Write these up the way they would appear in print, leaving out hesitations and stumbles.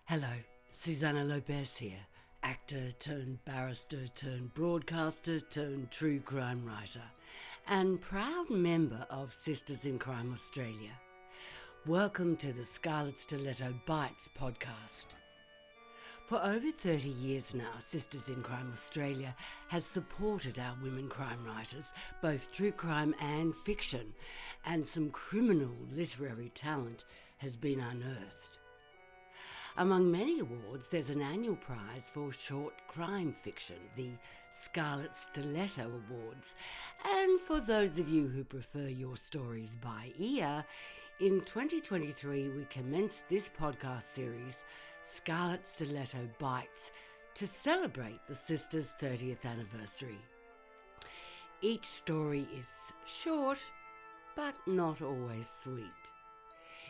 Hello, Susanna Lobez here, actor turned barrister turned broadcaster turned true crime writer, and proud member of Sisters in Crime Australia. Welcome to the Scarlet Stiletto Bites podcast. For over 30 years now, Sisters in Crime Australia has supported our women crime writers, both true crime and fiction, and some criminal literary talent has been unearthed. Among many awards, there's an annual prize for short crime fiction, the Scarlet Stiletto Awards. And for those of you who prefer your stories by ear, in 2023 we commenced this podcast series, Scarlet Stiletto Bites, to celebrate the Sisters' 30th anniversary. Each story is short, but not always sweet.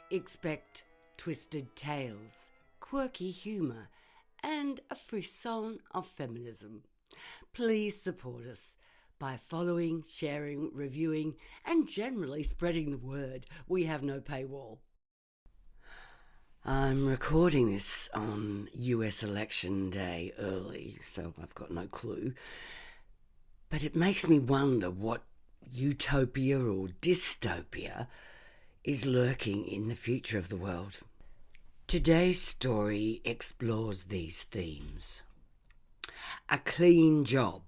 Expect twisted tales, quirky humour, and a frisson of feminism. Please support us by following, sharing, reviewing, and generally spreading the word. We have no paywall. I'm recording this on US election day early, so I've got no clue. But it makes me wonder what utopia or dystopia is lurking in the future of the world. Today's story explores these themes. A Clean Job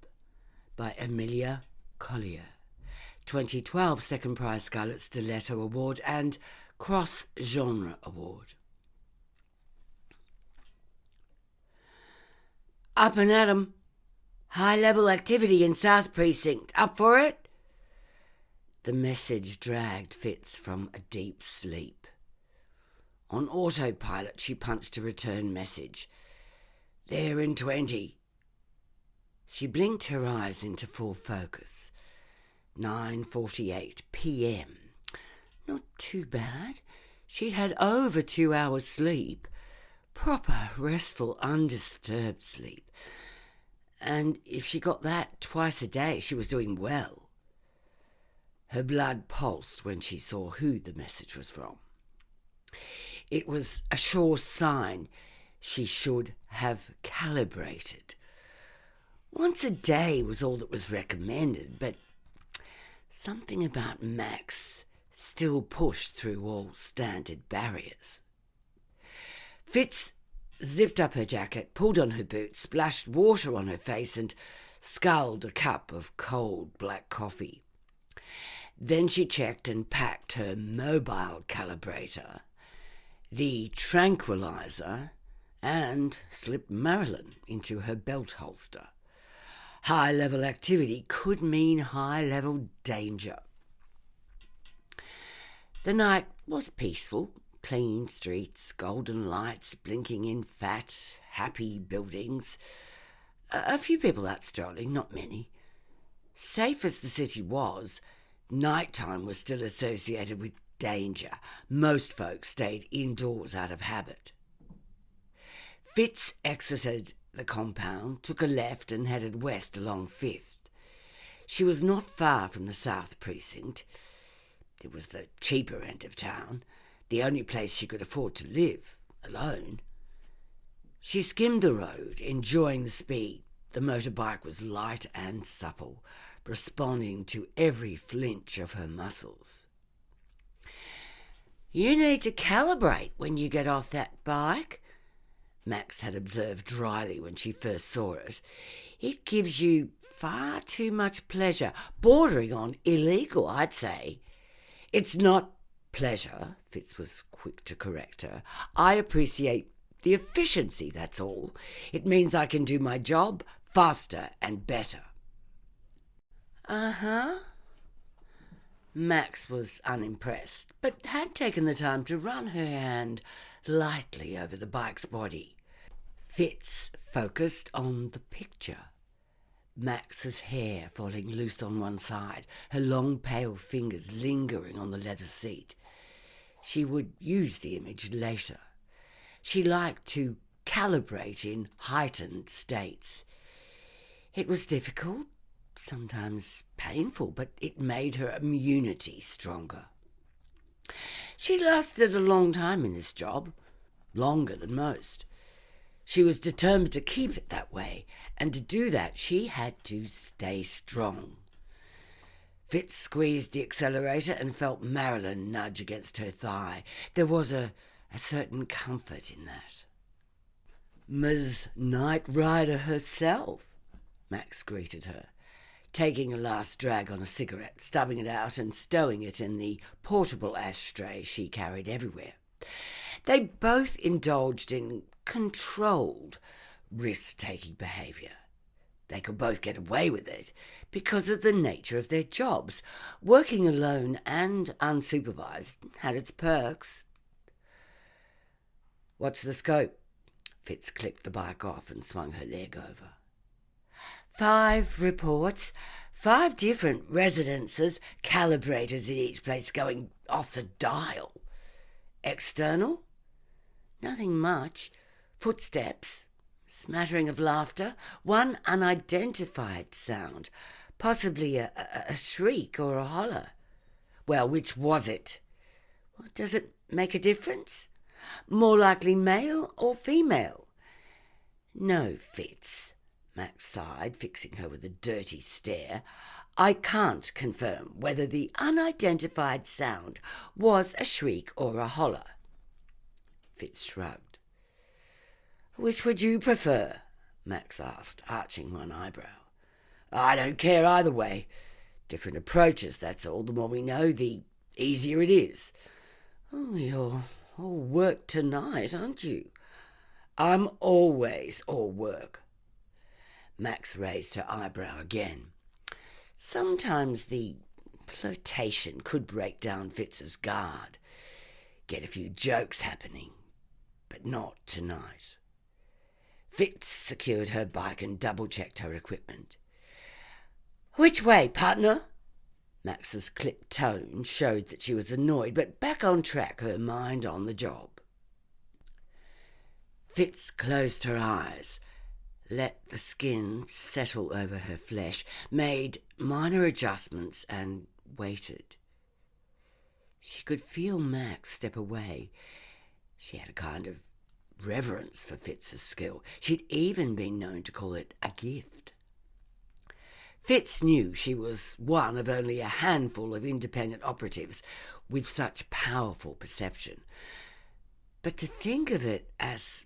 by Emilie, Collyer, 2012 Second Prize Scarlet Stiletto Award and Cross Genre Award. Up and at 'em. High-level activity in South Precinct. Up for it? The message dragged Fitz from a deep sleep. On autopilot, she punched a return message. There in 20. She blinked her eyes into full focus. 9:48 p.m. Not too bad. She'd had over 2 hours sleep. Proper, restful, undisturbed sleep. And if she got that twice a day, she was doing well. Her blood pulsed when she saw who the message was from. It was a sure sign she should have calibrated. Once a day was all that was recommended, but something about Max still pushed through all standard barriers. Fitz zipped up her jacket, pulled on her boots, splashed water on her face and sculled a cup of cold black coffee. Then she checked and packed her mobile calibrator, the tranquilizer, and slipped Marilyn into her belt holster. High-level activity could mean high-level danger. The night was peaceful. Clean streets, golden lights blinking in fat, happy buildings. A few people out strolling, not many. Safe as the city was, nighttime was still associated with danger. Most folks stayed indoors out of habit. Fitz exited the compound, took a left and headed west along 5th. She was not far from the South Precinct. It was the cheaper end of town, the only place she could afford to live, alone. She skimmed the road, enjoying the speed. The motorbike was light and supple, responding to every flinch of her muscles. You need to calibrate when you get off that bike, Max had observed dryly when she first saw it. It gives you far too much pleasure, bordering on illegal, I'd say. It's not pleasure, Fitz was quick to correct her. I appreciate the efficiency, that's all. It means I can do my job faster and better. Uh-huh. Max was unimpressed, but had taken the time to run her hand lightly over the bike's body. Fitz focused on the picture. Max's hair falling loose on one side, her long pale fingers lingering on the leather seat. She would use the image later. She liked to calibrate in heightened states. It was difficult, sometimes painful, but it made her immunity stronger. She lasted a long time in this job, longer than most. She was determined to keep it that way, and to do that she had to stay strong. Fitz squeezed the accelerator and felt Marilyn nudge against her thigh. There was a certain comfort in that. "Ms. Knight Rider herself," Max greeted her, taking a last drag on a cigarette, stubbing it out and stowing it in the portable ashtray she carried everywhere. They both indulged in controlled, risk-taking behaviour. They could both get away with it because of the nature of their jobs. Working alone and unsupervised had its perks. "What's the scope?" Fitz clicked the bike off and swung her leg over. 5 reports, 5 different residences, calibrators in each place going off the dial. External? Nothing much. Footsteps, smattering of laughter, one unidentified sound, possibly a shriek or a holler. Well, which was it? Well, does it make a difference? More likely male or female? No, Fitz, Max sighed, fixing her with a dirty stare. I can't confirm whether the unidentified sound was a shriek or a holler. Fitz shrugged. Which would you prefer? Max asked, arching one eyebrow. I don't care either way. Different approaches, that's all. The more we know, the easier it is. Oh, you're all work tonight, aren't you? I'm always all work. Max raised her eyebrow again. Sometimes the flirtation could break down Fitz's guard, get a few jokes happening, but not tonight. Fitz secured her bike and double-checked her equipment. Which way, partner? Max's clipped tone showed that she was annoyed, but back on track, her mind on the job. Fitz closed her eyes, let the skin settle over her flesh, made minor adjustments and waited. She could feel Max step away. She had a kind of reverence for Fitz's skill. She'd even been known to call it a gift. Fitz knew she was one of only a handful of independent operatives with such powerful perception. But to think of it as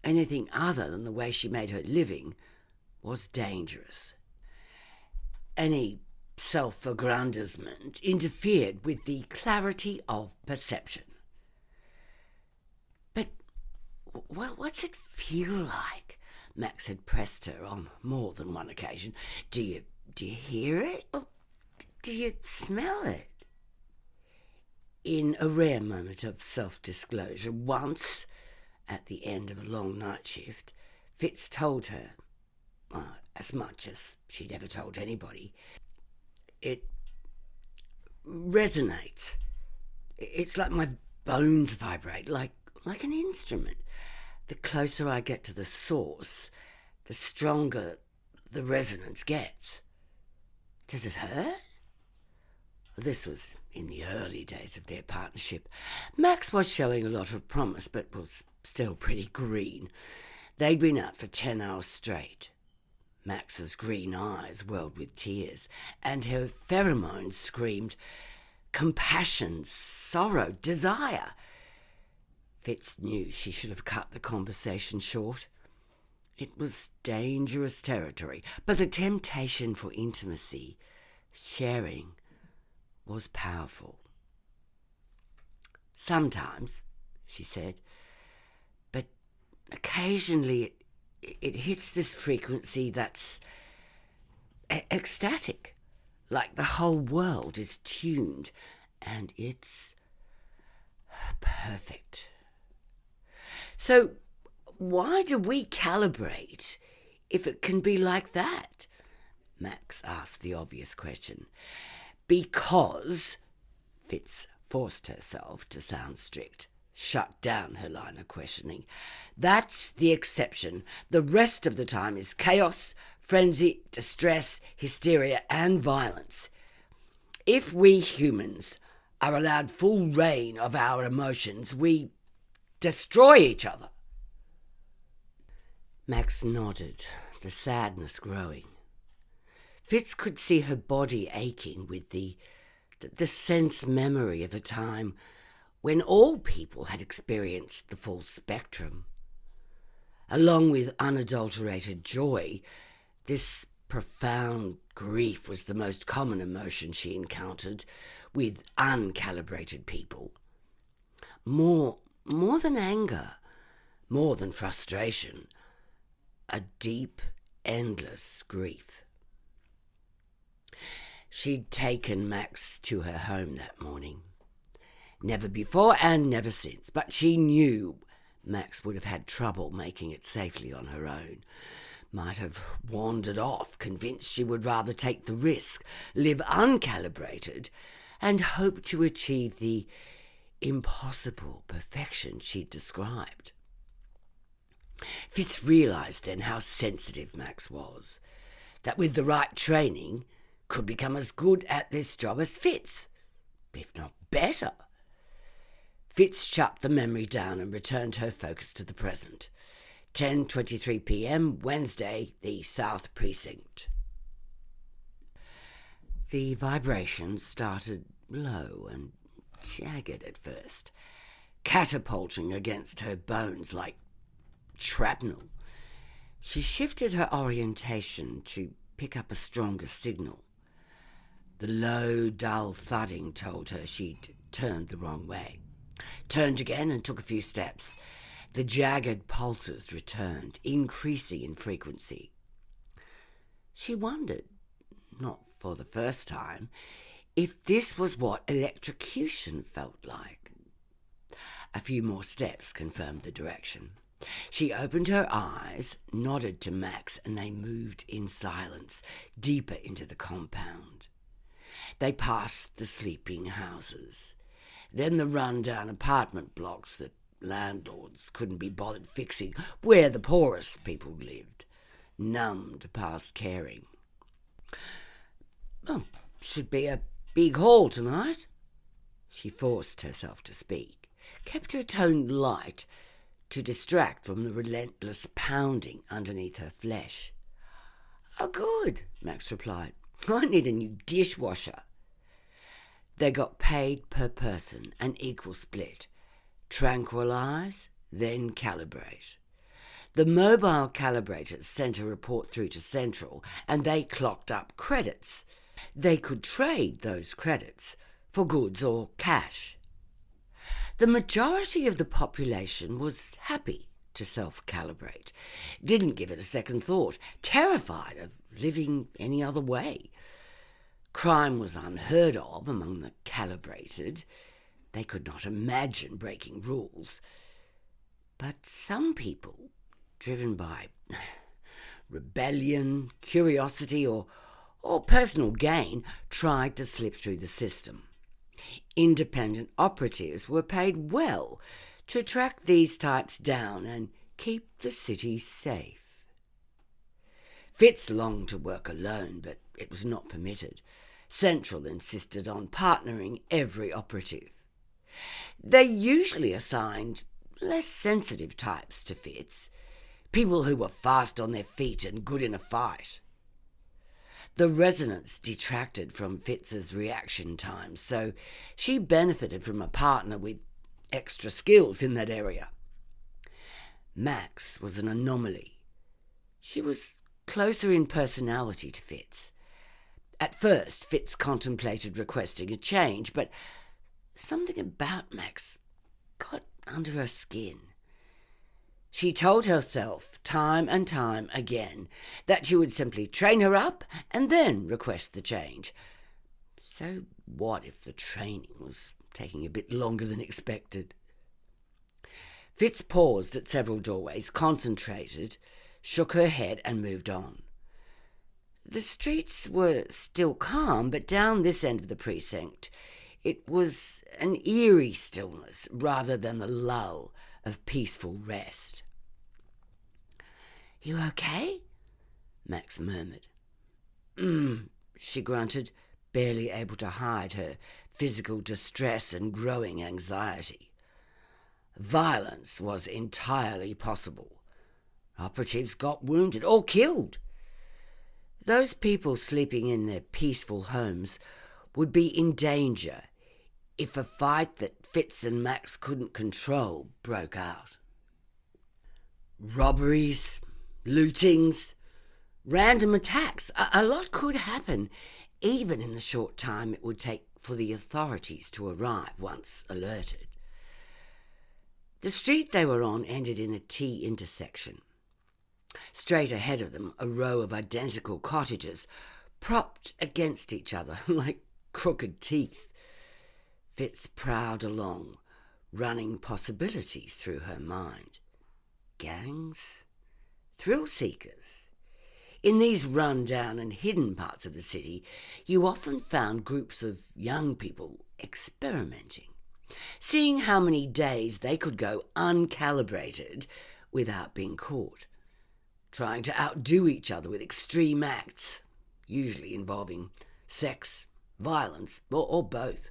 anything other than the way she made her living was dangerous. Any self-aggrandizement interfered with the clarity of perception. But what's it feel like? Max had pressed her on more than one occasion. Do you hear it? Or do you smell it? In a rare moment of self-disclosure, once, at the end of a long night shift, Fitz told her, as much as she'd ever told anybody, it resonates. It's like my bones vibrate, like an instrument. The closer I get to the source, the stronger the resonance gets. Does it hurt? This was in the early days of their partnership. Max was showing a lot of promise, but was still pretty green. They'd been out for 10 hours straight. Max's green eyes welled with tears, and her pheromones screamed compassion, sorrow, desire. Fitz knew she should have cut the conversation short. It was dangerous territory, but the temptation for intimacy, sharing, was powerful. Sometimes, she said, but occasionally it hits this frequency that's ecstatic, like the whole world is tuned and it's perfect. So why do we calibrate if it can be like that? Max asked the obvious question. Because, Fitz forced herself to sound strict, shut down her line of questioning. That's the exception. The rest of the time is chaos, frenzy, distress, hysteria, and violence. If we humans are allowed full reign of our emotions, we destroy each other. Max nodded, the sadness growing. Fitz could see her body aching with the sense memory of a time when all people had experienced the full spectrum. Along with unadulterated joy, this profound grief was the most common emotion she encountered with uncalibrated people. More than anger, more than frustration, a deep, endless grief. She'd taken Max to her home that morning. Never before and never since, but she knew Max would have had trouble making it safely on her own. Might have wandered off, convinced she would rather take the risk, live uncalibrated, and hope to achieve the impossible perfection she'd described. Fitz realised then how sensitive Max was, that with the right training could become as good at this job as Fitz, if not better. Fitz shut the memory down and returned her focus to the present. 10:23 p.m, Wednesday, the South Precinct. The vibration started low and jagged at first, catapulting against her bones like shrapnel. She shifted her orientation to pick up a stronger signal. The low, dull thudding told her she'd turned the wrong way. Turned again and took a few steps. The jagged pulses returned, increasing in frequency. She wondered, not for the first time, if this was what electrocution felt like. A few more steps confirmed the direction. She opened her eyes, nodded to Max, and they moved in silence, deeper into the compound. They passed the sleeping houses, then the run-down apartment blocks that landlords couldn't be bothered fixing, where the poorest people lived, numbed past caring. "Oh, should be a big haul tonight." She forced herself to speak, kept her tone light to distract from the relentless pounding underneath her flesh. "Oh, good," Max replied. "I need a new dishwasher." They got paid per person, an equal split. Tranquilize, then calibrate. The mobile calibrators sent a report through to Central, and they clocked up credits. They could trade those credits for goods or cash. The majority of the population was happy to self-calibrate, didn't give it a second thought, terrified of living any other way. Crime was unheard of among the calibrated. They could not imagine breaking rules. But some people, driven by rebellion, curiosity, or personal gain, tried to slip through the system. Independent operatives were paid well to track these types down and keep the city safe. Fitz longed to work alone, but it was not permitted. Central insisted on partnering every operative. They usually assigned less sensitive types to Fitz, people who were fast on their feet and good in a fight. The resonance detracted from Fitz's reaction time, so she benefited from a partner with extra skills in that area. Max was an anomaly. She was closer in personality to Fitz. At first, Fitz contemplated requesting a change, but something about Max got under her skin. She told herself time and time again that she would simply train her up and then request the change. So what if the training was taking a bit longer than expected? Fitz paused at several doorways, concentrated, shook her head and moved on. The streets were still calm, but down this end of the precinct it was an eerie stillness rather than the lull of peaceful rest. "You okay?" Max murmured. She grunted, barely able to hide her physical distress and growing anxiety. Violence was entirely possible. Operatives got wounded or killed. Those people sleeping in their peaceful homes would be in danger if a fight that Fitz and Max couldn't control broke out. Robberies, lootings, random attacks. A lot could happen, even in the short time it would take for the authorities to arrive once alerted. The street they were on ended in a T intersection. Straight ahead of them, a row of identical cottages propped against each other like crooked teeth. Fitz prowled along, running possibilities through her mind. Gangs? Thrill seekers? In these run-down and hidden parts of the city, you often found groups of young people experimenting, seeing how many days they could go uncalibrated without being caught, trying to outdo each other with extreme acts, usually involving sex, violence, or both.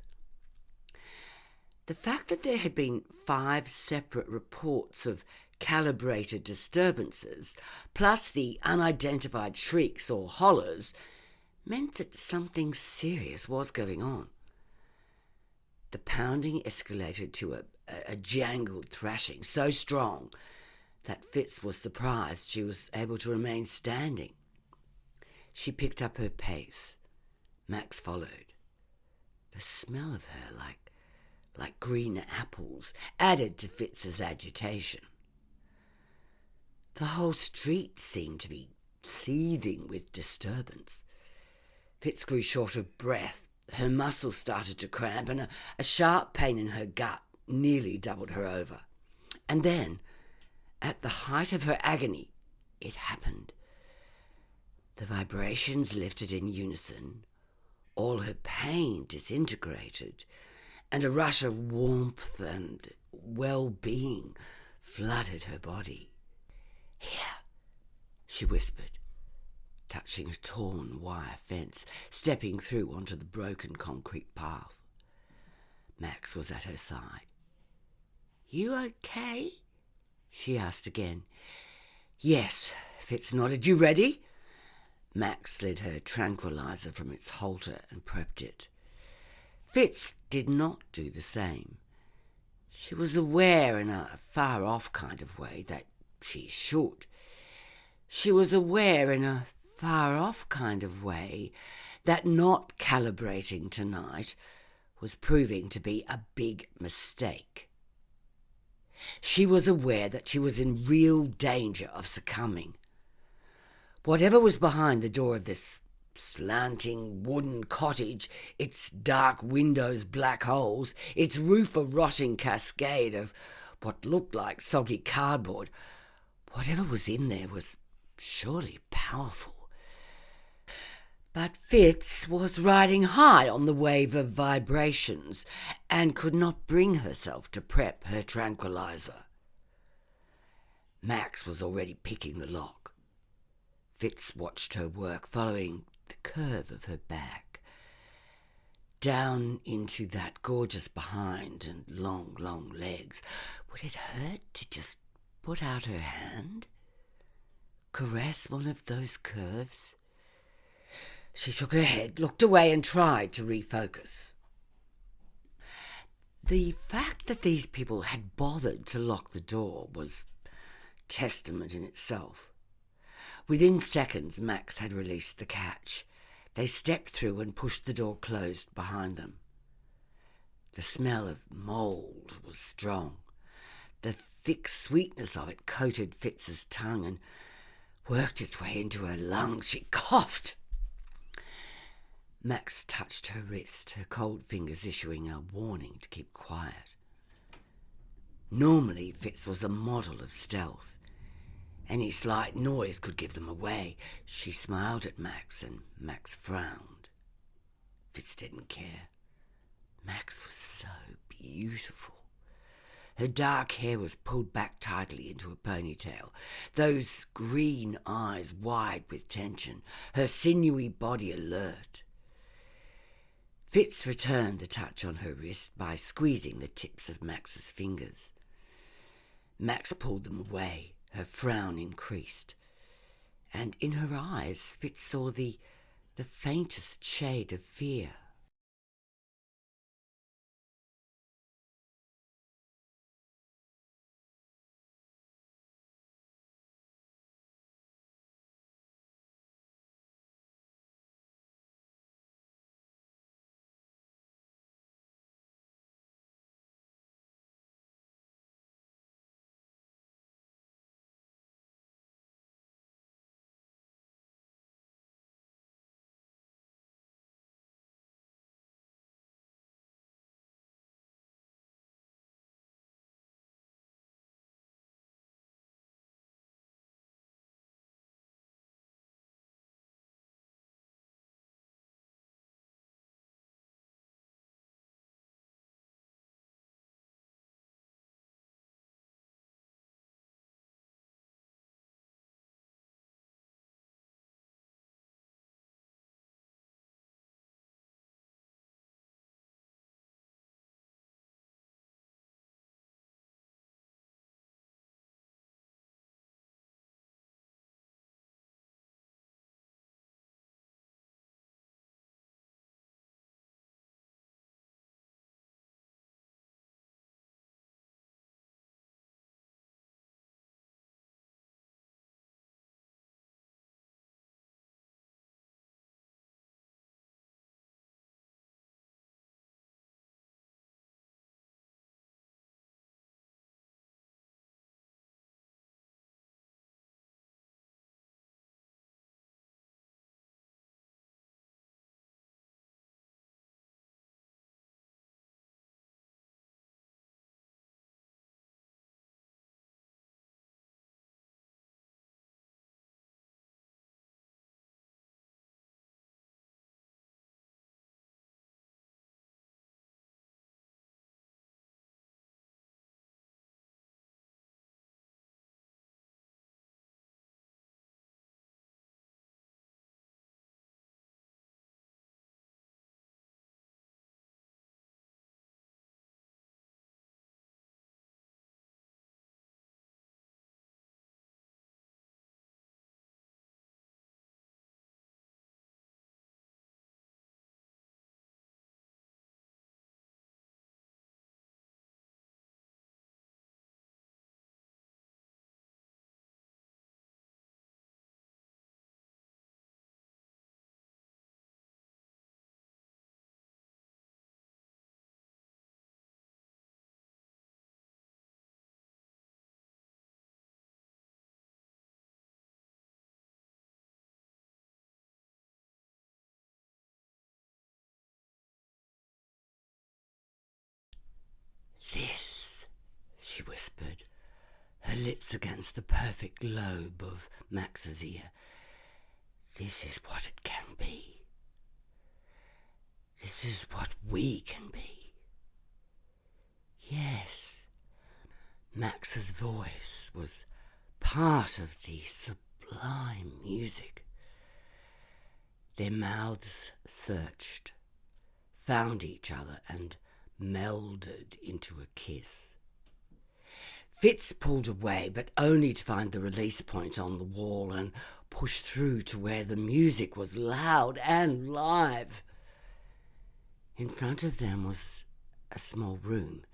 The fact that there had been 5 separate reports of calibrated disturbances, plus the unidentified shrieks or hollers, meant that something serious was going on. The pounding escalated to a jangled thrashing so strong that Fitz was surprised she was able to remain standing. She picked up her pace. Max followed. The smell of her, like green apples, added to Fitz's agitation. The whole street seemed to be seething with disturbance. Fitz grew short of breath. Her muscles started to cramp, and a sharp pain in her gut nearly doubled her over. And then, at the height of her agony, it happened. The vibrations lifted in unison, all her pain disintegrated, and a rush of warmth and well-being flooded her body. "Here," she whispered, touching a torn wire fence, stepping through onto the broken concrete path. Max was at her side. "You okay?" she asked again. "Yes," Fitz nodded. "You ready?" Max slid her tranquilizer from its halter and prepped it. Fitz did not do the same. She was aware in a far-off kind of way that she should. She was aware in a far-off kind of way that not calibrating tonight was proving to be a big mistake. She was aware that she was in real danger of succumbing. Whatever was behind the door of this slanting wooden cottage, its dark windows black holes, its roof a rotting cascade of what looked like soggy cardboard, whatever was in there was surely powerful. But Fitz was riding high on the wave of vibrations and could not bring herself to prep her tranquilizer. Max was already picking the lock. Fitz watched her work, following the curve of her back, down into that gorgeous behind and long legs. Would it hurt to just put out her hand? Caress one of those curves? She shook her head, looked away, and tried to refocus. The fact that these people had bothered to lock the door was testament in itself. Within seconds, Max had released the catch. They stepped through and pushed the door closed behind them. The smell of mould was strong. The thick sweetness of it coated Fitz's tongue and worked its way into her lungs. She coughed. Max touched her wrist, her cold fingers issuing a warning to keep quiet. Normally, Fitz was a model of stealth. Any slight noise could give them away. She smiled at Max, and Max frowned. Fitz didn't care. Max was so beautiful. Her dark hair was pulled back tightly into a ponytail, those green eyes wide with tension, her sinewy body alert. Fitz returned the touch on her wrist by squeezing the tips of Max's fingers. Max pulled them away, Her frown increased, and in her eyes Fitz saw the faintest shade of fear. "This," she whispered, her lips against the perfect lobe of Max's ear. "This is what it can be. This is what we can be." Yes, Max's voice was part of the sublime music. Their mouths searched, found each other, and melded into a kiss. Fitz pulled away, but only to find the release point on the wall and push through to where the music was loud and live. In front of them was a small room.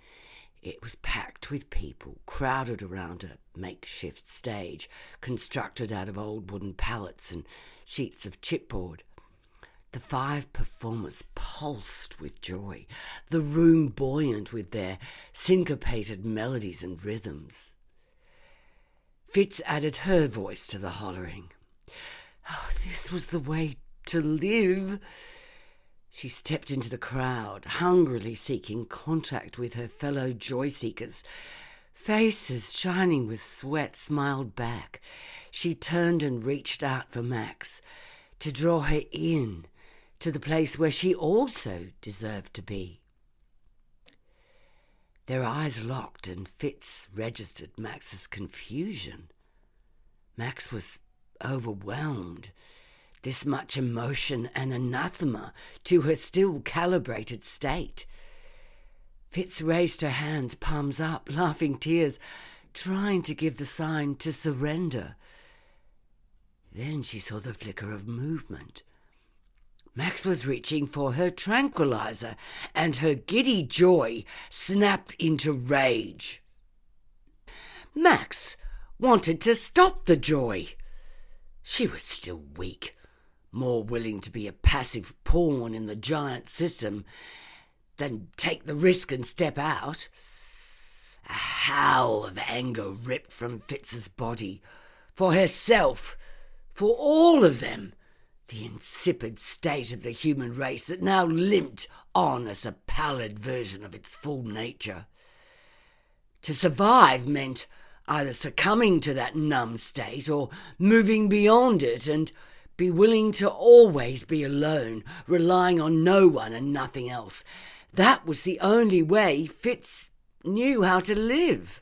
It was packed with people, crowded around a makeshift stage, constructed out of old wooden pallets and sheets of chipboard. The 5 performers pulsed with joy, the room buoyant with their syncopated melodies and rhythms. Fitz added her voice to the hollering. Oh, this was the way to live. She stepped into the crowd, hungrily seeking contact with her fellow joy-seekers. Faces shining with sweat smiled back. She turned and reached out for Max to draw her in to the place where she also deserved to be. Their eyes locked, and Fitz registered Max's confusion. Max was overwhelmed. This much emotion and anathema to her still calibrated state. Fitz raised her hands, palms up, laughing tears. trying to give the sign to surrender. Then she saw the flicker of movement. Max was reaching for her tranquilizer, and her giddy joy snapped into rage. Max wanted to stop the joy. She was still weak, more willing to be a passive pawn in the giant system than take the risk and step out. A howl of anger ripped from Fitz's body, for herself, for all of them, the insipid state of the human race that now limped on as a pallid version of its full nature. To survive meant either succumbing to that numb state or moving beyond it and be willing to always be alone, relying on no one and nothing else. That was the only way Fitz knew how to live.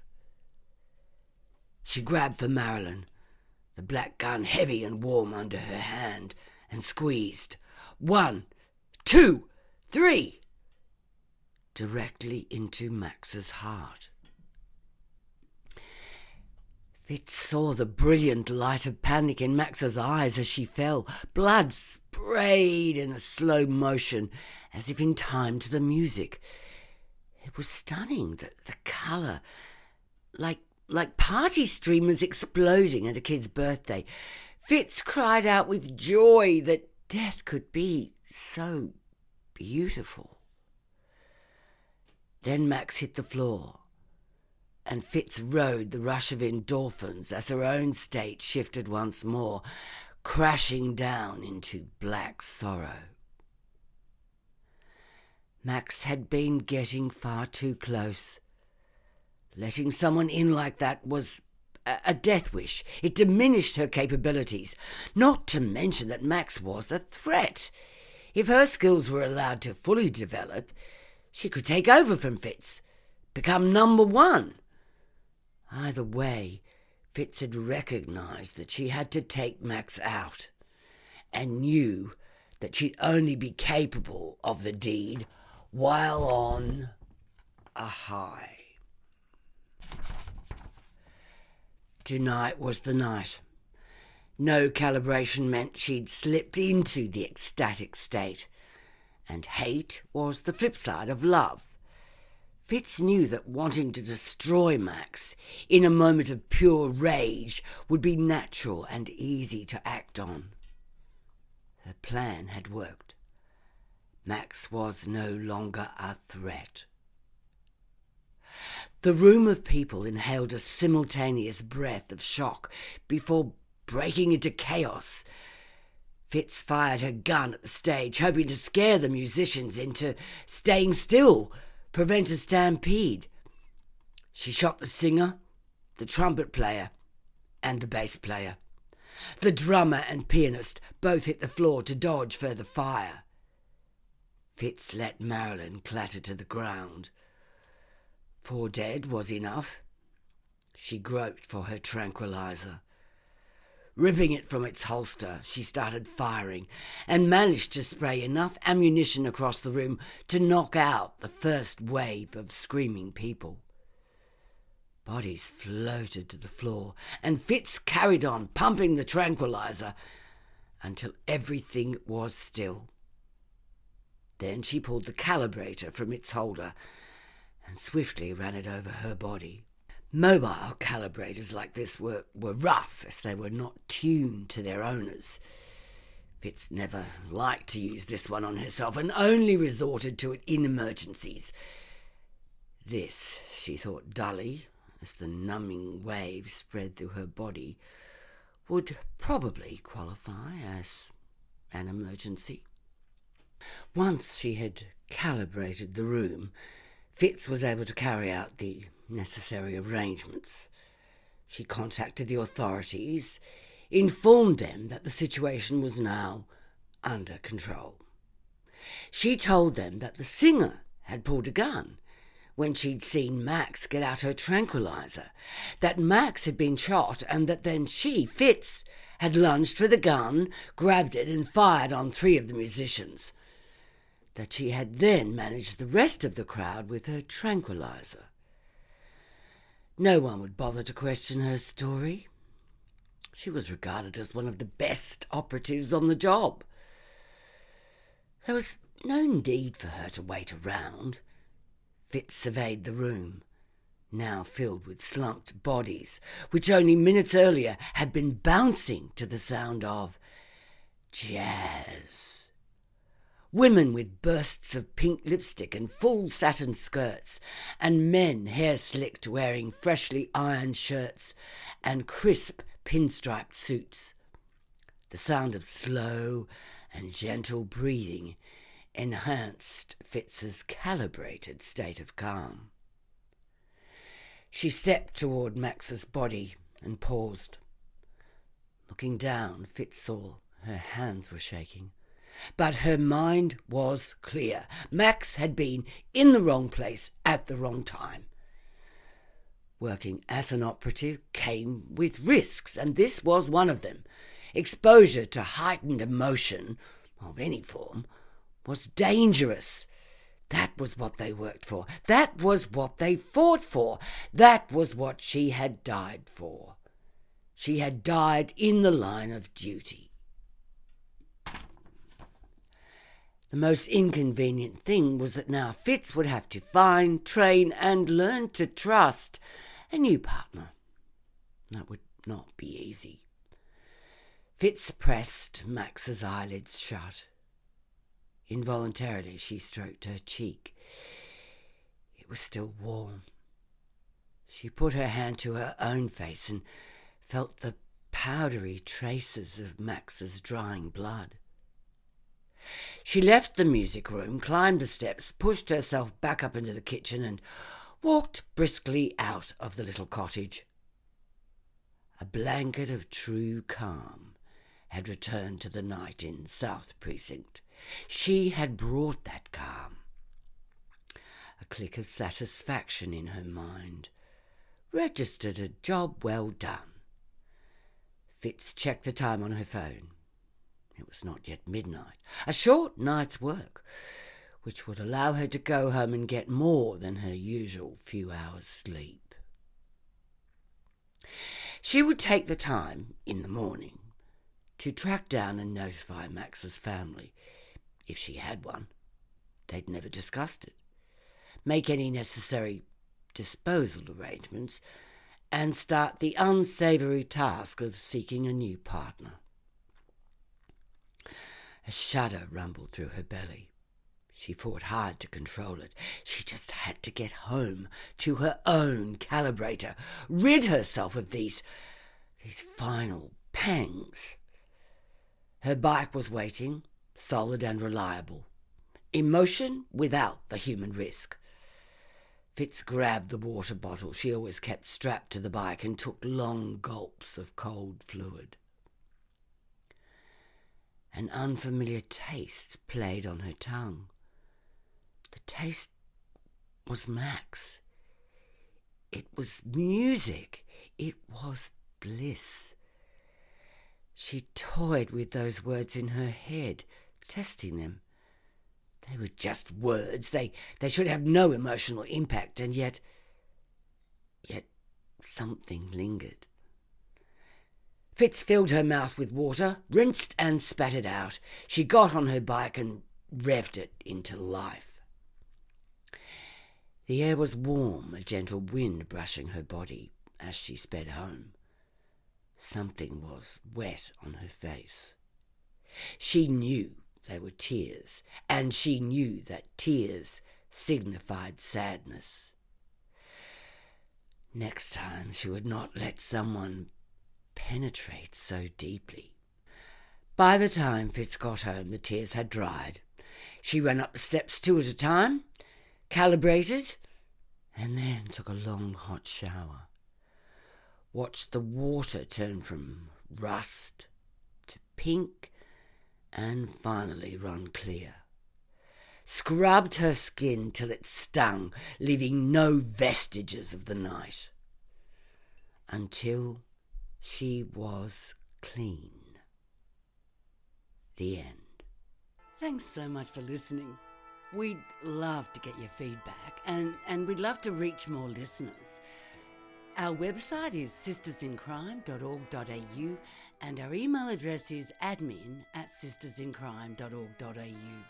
She grabbed for Marilyn, the black gun heavy and warm under her hand, and squeezed. 1, 2, 3, directly into Max's heart. Fitz saw the brilliant light of panic in Max's eyes as she fell. Blood sprayed in a slow motion, as if in time to the music. It was stunning, the colour, like party streamers exploding at a kid's birthday. Fitz cried out with joy that death could be so beautiful. Then Max hit the floor, and Fitz rode the rush of endorphins as her own state shifted once more, crashing down into black sorrow. Max had been getting far too close. Letting someone in like that was a death wish. It diminished her capabilities, not to mention that Max was a threat. If her skills were allowed to fully develop, she could take over from Fitz, become number one. Either way, Fitz had recognised that she had to take Max out, and knew that she'd only be capable of the deed while on a high. Tonight was the night. No calibration meant she'd slipped into the ecstatic state, and hate was the flip side of love. Fitz knew that wanting to destroy Max in a moment of pure rage would be natural and easy to act on. Her plan had worked. Max was no longer a threat. The room of people inhaled a simultaneous breath of shock before breaking into chaos. Fitz fired her gun at the stage, hoping to scare the musicians into staying still, prevent a stampede. She shot the singer, the trumpet player, and the bass player. The drummer and pianist both hit the floor to dodge further fire. Fitz let Marilyn clatter to the ground. 4 dead was enough. She groped for her tranquilizer. Ripping it from its holster, she started firing and managed to spray enough ammunition across the room to knock out the first wave of screaming people. Bodies floated to the floor, and Fitz carried on, pumping the tranquilizer until everything was still. Then she pulled the calibrator from its holder and swiftly ran it over her body. Mobile calibrators like this were rough, as they were not tuned to their owners. Fitz never liked to use this one on herself and only resorted to it in emergencies. This, she thought dully, as the numbing wave spread through her body, would probably qualify as an emergency. Once she had calibrated the room, Fitz was able to carry out the necessary arrangements. She contacted the authorities, informed them that the situation was now under control. She told them that the singer had pulled a gun when she'd seen Max get out her tranquilizer, that Max had been shot, and that then she, Fitz, had lunged for the gun, grabbed it and fired on 3 of the musicians, that she had then managed the rest of the crowd with her tranquilizer. No one would bother to question her story. She was regarded as one of the best operatives on the job. There was no need for her to wait around. Fitz surveyed the room, now filled with slumped bodies, which only minutes earlier had been bouncing to the sound of jazz. Women with bursts of pink lipstick and full satin skirts, and men hair slicked wearing freshly ironed shirts and crisp pinstriped suits. The sound of slow and gentle breathing enhanced Fitz's calibrated state of calm. She stepped toward Max's body and paused. Looking down, Fitz saw her hands were shaking. But her mind was clear. Max had been in the wrong place at the wrong time. Working as an operative came with risks, and this was one of them. Exposure to heightened emotion, of any form, was dangerous. That was what they worked for. That was what they fought for. That was what she had died for. She had died in the line of duty. The most inconvenient thing was that now Fitz would have to find, train, and learn to trust a new partner. That would not be easy. Fitz pressed Max's eyelids shut. Involuntarily, she stroked her cheek. It was still warm. She put her hand to her own face and felt the powdery traces of Max's drying blood. She left the music room, climbed the steps, pushed herself back up into the kitchen and walked briskly out of the little cottage. A blanket of true calm had returned to the night in South Precinct. She had brought that calm. A click of satisfaction in her mind registered a job well done. Fitz checked the time on her phone. It was not yet midnight. A short night's work, which would allow her to go home and get more than her usual few hours' sleep. She would take the time in the morning to track down and notify Max's family, if she had one. They'd never discussed it. Make any necessary disposal arrangements and start the unsavoury task of seeking a new partner. A shudder rumbled through her belly. She fought hard to control it. She just had to get home to her own calibrator, rid herself of these final pangs. Her bike was waiting, solid and reliable. Emotion without the human risk. Fitz grabbed the water bottle she always kept strapped to the bike and took long gulps of cold fluid. An unfamiliar taste played on her tongue. The taste was Max. It was music. It was bliss. She toyed with those words in her head, testing them. They were just words. They should have no emotional impact, and yet something lingered. Fitz filled her mouth with water, rinsed and spat it out. She got on her bike and revved it into life. The air was warm, a gentle wind brushing her body as she sped home. Something was wet on her face. She knew they were tears, and she knew that tears signified sadness. Next time she would not let someone penetrate so deeply. By the time Fitz got home, the tears had dried. She ran up the steps 2 at a time, calibrated, and then took a long hot shower. Watched the water turn from rust to pink and finally run clear. Scrubbed her skin till it stung, leaving no vestiges of the night. Until she was clean. The end. Thanks so much for listening. We'd love to get your feedback and we'd love to reach more listeners. Our website is sistersincrime.org.au and our email address is admin@sistersincrime.org.au.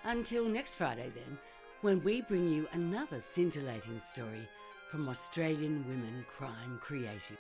Until next Friday then, when we bring you another scintillating story from Australian women crime creative.